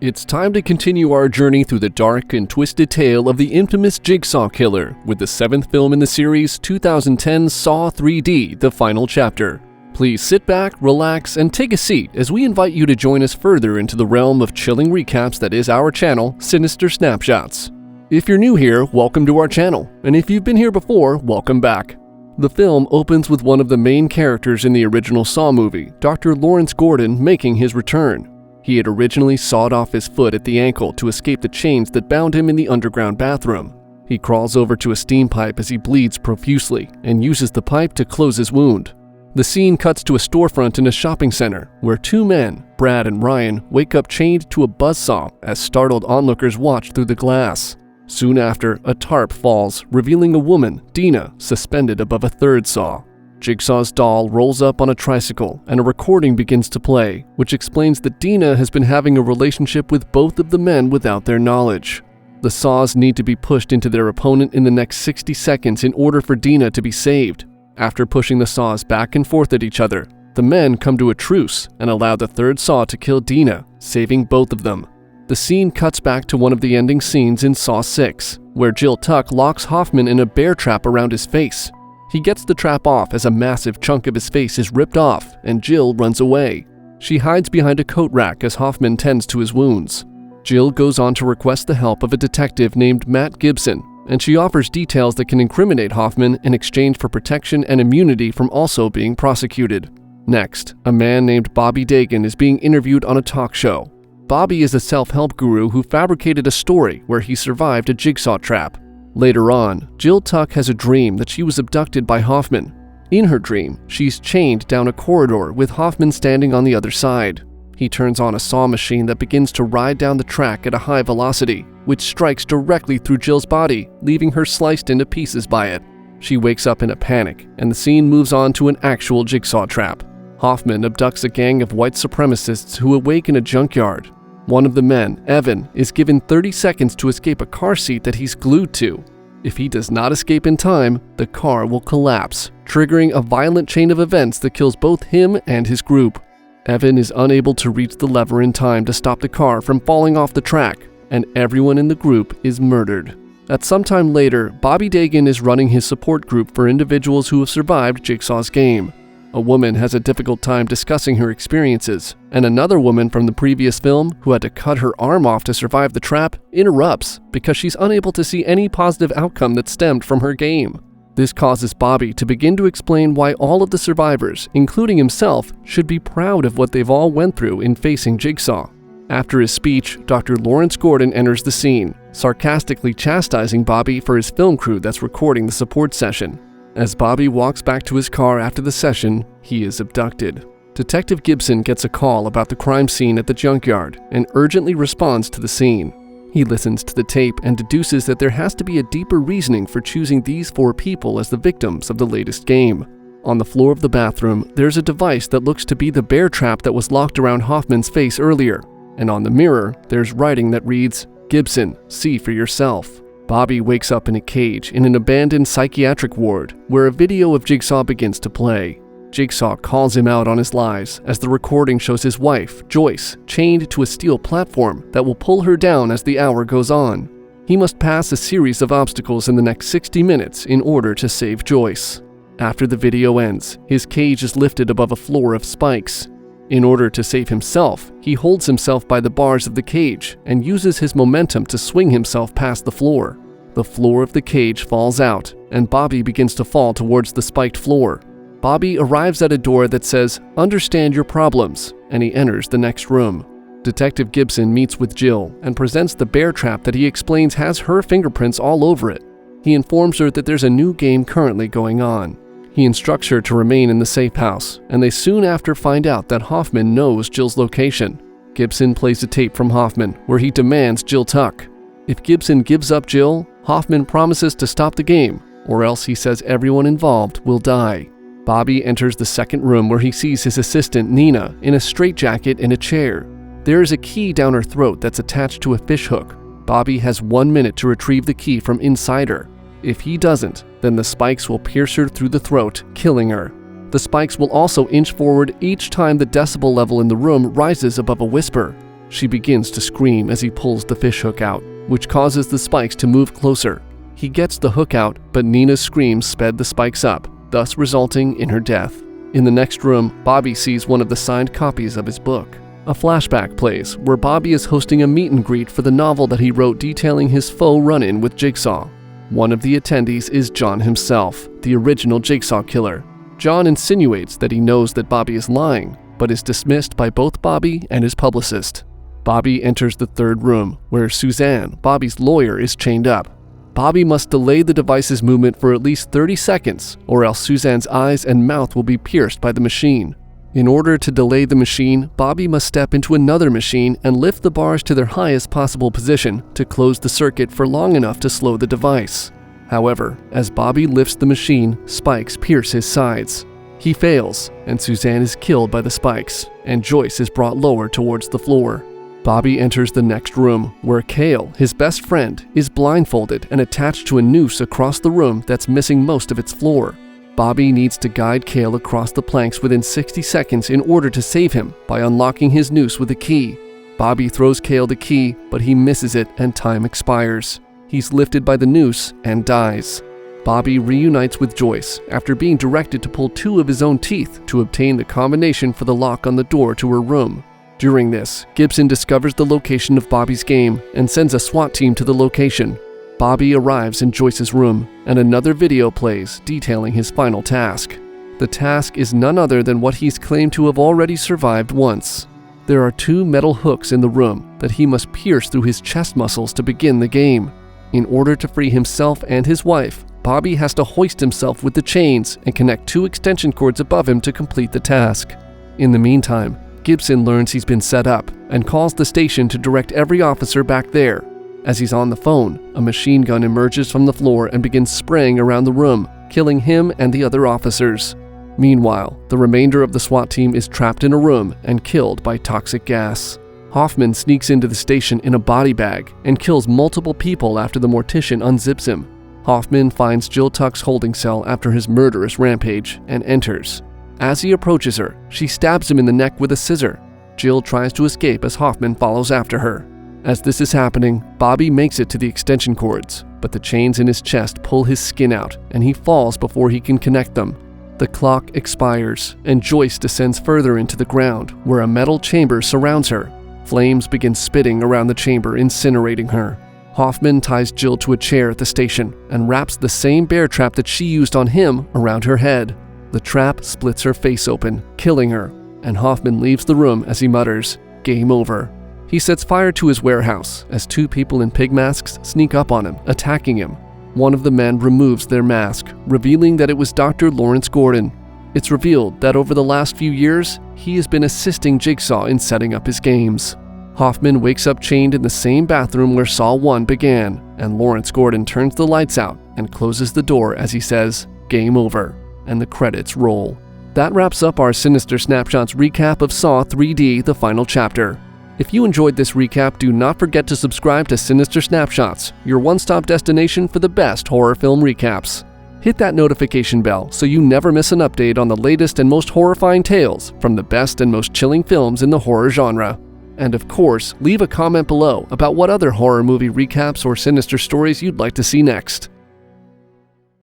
It's time to continue our journey through the dark and twisted tale of the infamous Jigsaw Killer with the 7th film in the series, 2010 Saw 3D: The Final Chapter. Please sit back, relax, and take a seat as we invite you to join us further into the realm of chilling recaps that is our channel, Sinister Snapshots. If you're new here, welcome to our channel, and if you've been here before, welcome back. The film opens with one of the main characters in the original Saw movie, Dr. Lawrence Gordon, making his return. He had originally sawed off his foot at the ankle to escape the chains that bound him in the underground bathroom. He crawls over to a steam pipe as he bleeds profusely and uses the pipe to close his wound. The scene cuts to a storefront in a shopping center where two men, Brad and Ryan, wake up chained to a buzzsaw as startled onlookers watch through the glass. Soon after, a tarp falls, revealing a woman, Dina, suspended above a third saw. Jigsaw's doll rolls up on a tricycle and a recording begins to play, which explains that Dina has been having a relationship with both of the men without their knowledge. The saws need to be pushed into their opponent in the next 60 seconds in order for Dina to be saved. After pushing the saws back and forth at each other, the men come to a truce and allow the third saw to kill Dina, saving both of them. The scene cuts back to one of the ending scenes in Saw 6, where Jill Tuck locks Hoffman in a bear trap around his face. He gets the trap off as a massive chunk of his face is ripped off and Jill runs away. She hides behind a coat rack as Hoffman tends to his wounds. Jill goes on to request the help of a detective named Matt Gibson, and she offers details that can incriminate Hoffman in exchange for protection and immunity from also being prosecuted. Next, a man named Bobby Dagan is being interviewed on a talk show. Bobby is a self-help guru who fabricated a story where he survived a jigsaw trap. Later on, Jill Tuck has a dream that she was abducted by Hoffman. In her dream, she's chained down a corridor with Hoffman standing on the other side. He turns on a saw machine that begins to ride down the track at a high velocity, which strikes directly through Jill's body, leaving her sliced into pieces by it. She wakes up in a panic, and the scene moves on to an actual jigsaw trap. Hoffman abducts a gang of white supremacists who awake in a junkyard. One of the men, Evan, is given 30 seconds to escape a car seat that he's glued to. If he does not escape in time, the car will collapse, triggering a violent chain of events that kills both him and his group. Evan is unable to reach the lever in time to stop the car from falling off the track, and everyone in the group is murdered. At some time later, Bobby Dagan is running his support group for individuals who have survived Jigsaw's game. A woman has a difficult time discussing her experiences, and another woman from the previous film, who had to cut her arm off to survive the trap, interrupts because she's unable to see any positive outcome that stemmed from her game. This causes Bobby to begin to explain why all of the survivors, including himself, should be proud of what they've all went through in facing Jigsaw. After his speech, Dr. Lawrence Gordon enters the scene, sarcastically chastising Bobby for his film crew that's recording the support session. As Bobby walks back to his car after the session, he is abducted. Detective Gibson gets a call about the crime scene at the junkyard and urgently responds to the scene. He listens to the tape and deduces that there has to be a deeper reasoning for choosing these 4 people as the victims of the latest game. On the floor of the bathroom, there's a device that looks to be the bear trap that was locked around Hoffman's face earlier, and on the mirror, there's writing that reads, "Gibson, see for yourself." Bobby wakes up in a cage in an abandoned psychiatric ward where a video of Jigsaw begins to play. Jigsaw calls him out on his lies as the recording shows his wife, Joyce, chained to a steel platform that will pull her down as the hour goes on. He must pass a series of obstacles in the next 60 minutes in order to save Joyce. After the video ends, his cage is lifted above a floor of spikes. In order to save himself, he holds himself by the bars of the cage and uses his momentum to swing himself past the floor. The floor of the cage falls out, and Bobby begins to fall towards the spiked floor. Bobby arrives at a door that says, "Understand your problems," and he enters the next room. Detective Gibson meets with Jill and presents the bear trap that he explains has her fingerprints all over it. He informs her that there's a new game currently going on. He instructs her to remain in the safe house, and they soon after find out that Hoffman knows Jill's location. Gibson plays a tape from Hoffman where he demands Jill Tuck. If Gibson gives up Jill, Hoffman promises to stop the game, or else he says everyone involved will die. Bobby enters the second room where he sees his assistant Nina in a straitjacket in a chair. There is a key down her throat that's attached to a fishhook. Bobby has 1 minute to retrieve the key from inside her. If he doesn't, then the spikes will pierce her through the throat, killing her. The spikes will also inch forward each time the decibel level in the room rises above a whisper. She begins to scream as he pulls the fishhook out, which causes the spikes to move closer. He gets the hook out, but Nina's screams sped the spikes up, thus resulting in her death. In the next room, Bobby sees one of the signed copies of his book. A flashback plays where Bobby is hosting a meet and greet for the novel that he wrote detailing his faux run-in with Jigsaw. One of the attendees is John himself, the original Jigsaw killer. John insinuates that he knows that Bobby is lying, but is dismissed by both Bobby and his publicist. Bobby enters the third room, where Suzanne, Bobby's lawyer, is chained up. Bobby must delay the device's movement for at least 30 seconds, or else Suzanne's eyes and mouth will be pierced by the machine. In order to delay the machine, Bobby must step into another machine and lift the bars to their highest possible position to close the circuit for long enough to slow the device. However, as Bobby lifts the machine, spikes pierce his sides. He fails, and Suzanne is killed by the spikes, and Joyce is brought lower towards the floor. Bobby enters the next room, where Cale, his best friend, is blindfolded and attached to a noose across the room that's missing most of its floor. Bobby needs to guide Cale across the planks within 60 seconds in order to save him by unlocking his noose with a key. Bobby throws Cale the key, but he misses it and time expires. He's lifted by the noose and dies. Bobby reunites with Joyce after being directed to pull 2 of his own teeth to obtain the combination for the lock on the door to her room. During this, Gibson discovers the location of Bobby's game and sends a SWAT team to the location. Bobby arrives in Joyce's room, and another video plays detailing his final task. The task is none other than what he's claimed to have already survived once. There are 2 metal hooks in the room that he must pierce through his chest muscles to begin the game. In order to free himself and his wife, Bobby has to hoist himself with the chains and connect 2 extension cords above him to complete the task. In the meantime, Gibson learns he's been set up and calls the station to direct every officer back there. As he's on the phone, a machine gun emerges from the floor and begins spraying around the room, killing him and the other officers. Meanwhile, the remainder of the SWAT team is trapped in a room and killed by toxic gas. Hoffman sneaks into the station in a body bag and kills multiple people after the mortician unzips him. Hoffman finds Jill Tuck's holding cell after his murderous rampage and enters. As he approaches her, she stabs him in the neck with a scissor. Jill tries to escape as Hoffman follows after her. As this is happening, Bobby makes it to the extension cords, but the chains in his chest pull his skin out and he falls before he can connect them. The clock expires and Joyce descends further into the ground where a metal chamber surrounds her. Flames begin spitting around the chamber, incinerating her. Hoffman ties Jill to a chair at the station and wraps the same bear trap that she used on him around her head. The trap splits her face open, killing her, and Hoffman leaves the room as he mutters, "Game over." He sets fire to his warehouse as 2 people in pig masks sneak up on him, attacking him. One of the men removes their mask, revealing that it was Dr. Lawrence Gordon. It's revealed that over the last few years, he has been assisting Jigsaw in setting up his games. Hoffman wakes up chained in the same bathroom where Saw 1 began, and Lawrence Gordon turns the lights out and closes the door as he says, "Game over," and the credits roll. That wraps up our Sinister Snapshots recap of Saw 3D, the final chapter. If you enjoyed this recap, do not forget to subscribe to Sinister Snapshots, your one-stop destination for the best horror film recaps. Hit that notification bell so you never miss an update on the latest and most horrifying tales from the best and most chilling films in the horror genre. And of course, leave a comment below about what other horror movie recaps or sinister stories you'd like to see next.